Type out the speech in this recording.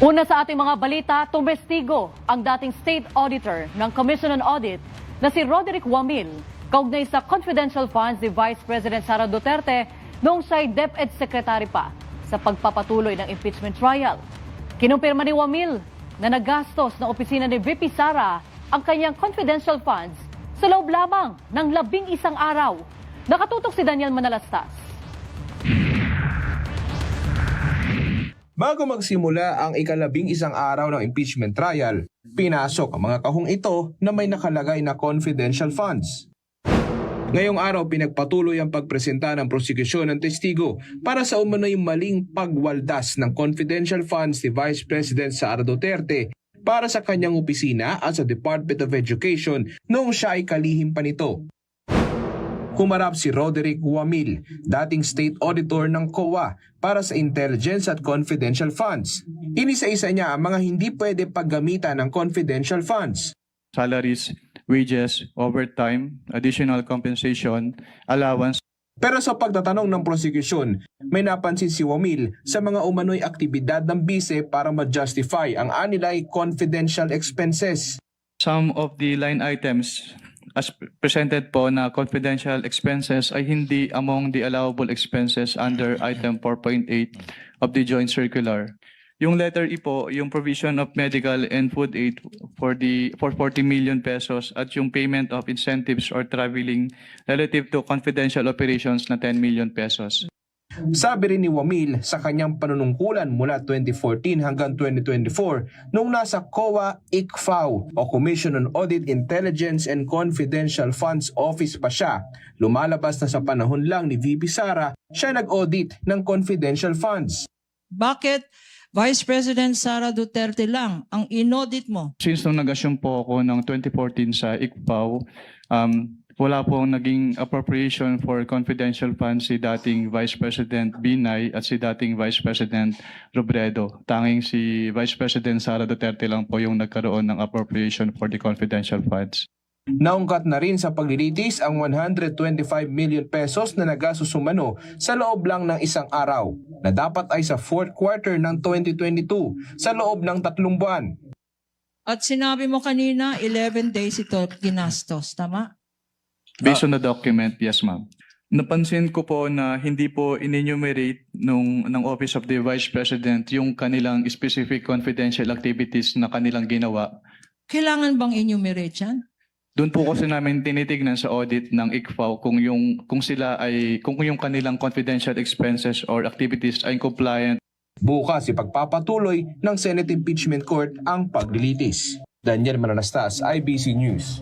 Una sa ating mga balita, tumestigo ang dating State Auditor ng Commission on Audit na si Roderick Wamil kaugnay sa confidential funds ni Vice President Sara Duterte noong siya'y DepEd Secretary pa sa pagpapatuloy ng impeachment trial. Kinumpirma ni Wamil na nagastos ng opisina ni VP Sara ang kanyang confidential funds sa loob lamang ng 11 araw. Nakatutok si Daniel Manalastas. Bago magsimula ang ika-11 araw ng impeachment trial, pinasok ang mga kahong ito na may nakalagay na confidential funds. Ngayong araw, pinagpatuloy ang pagpresenta ng prosekusyon ng testigo para sa umano'y maling pagwaldas ng confidential funds ni Vice President Sara Duterte para sa kanyang opisina at sa Department of Education noong siya ay kalihim pa nito. Humarap si Roderick Wamil, dating State Auditor ng COA para sa Intelligence at Confidential Funds. Inisa-isa niya ang mga hindi pwede paggamitan ng confidential funds. Salaries, wages, overtime, additional compensation, allowance. Pero sa pagtatanong ng prosecution, may napansin si Wamil sa mga umano'y aktibidad ng bise para ma-justify ang anilay confidential expenses. Some of the line items as presented po na confidential expenses ay hindi among the allowable expenses under item 4.8 of the joint circular. Yung letter E po, yung provision of medical and food aid for 40 million pesos at yung payment of incentives or traveling relative to confidential operations na 10 million pesos. Sabi rin ni Wamil sa kanyang panunungkulan mula 2014 hanggang 2024 nung nasa COA ICFAO o Commission on Audit, Intelligence and Confidential Funds Office pa siya. Lumalabas na sa panahon lang ni VP Sara siya nag-audit ng confidential funds. Bakit Vice President Sara Duterte lang ang inaudit mo? Since nung nag-assume po ako ng 2014 sa ICPAO, wala pong naging appropriation for confidential funds si dating Vice President Binay at si dating Vice President Robredo. Tanging si Vice President Sara Duterte lang po yung nagkaroon ng appropriation for the confidential funds. Naungkat na rin sa paglilitis ang 125 million pesos na nagastos umano sa loob lang ng isang araw na dapat ay sa fourth quarter ng 2022 sa loob ng 3 buwan. At sinabi mo kanina, 11 days ito ginastos, tama? Based on the document, yes ma'am. Napansin ko po na hindi po in-enumerate ng Office of the Vice President yung kanilang specific confidential activities na kanilang ginawa. Kailangan bang enumerate yan? Doon po kasi namin tinitignan sa audit ng ICFAO kung yung kanilang confidential expenses or activities ay compliant. Bukas ipagpapatuloy ng Senate Impeachment Court ang paglilitis. Daniel Manalastas, IBC News.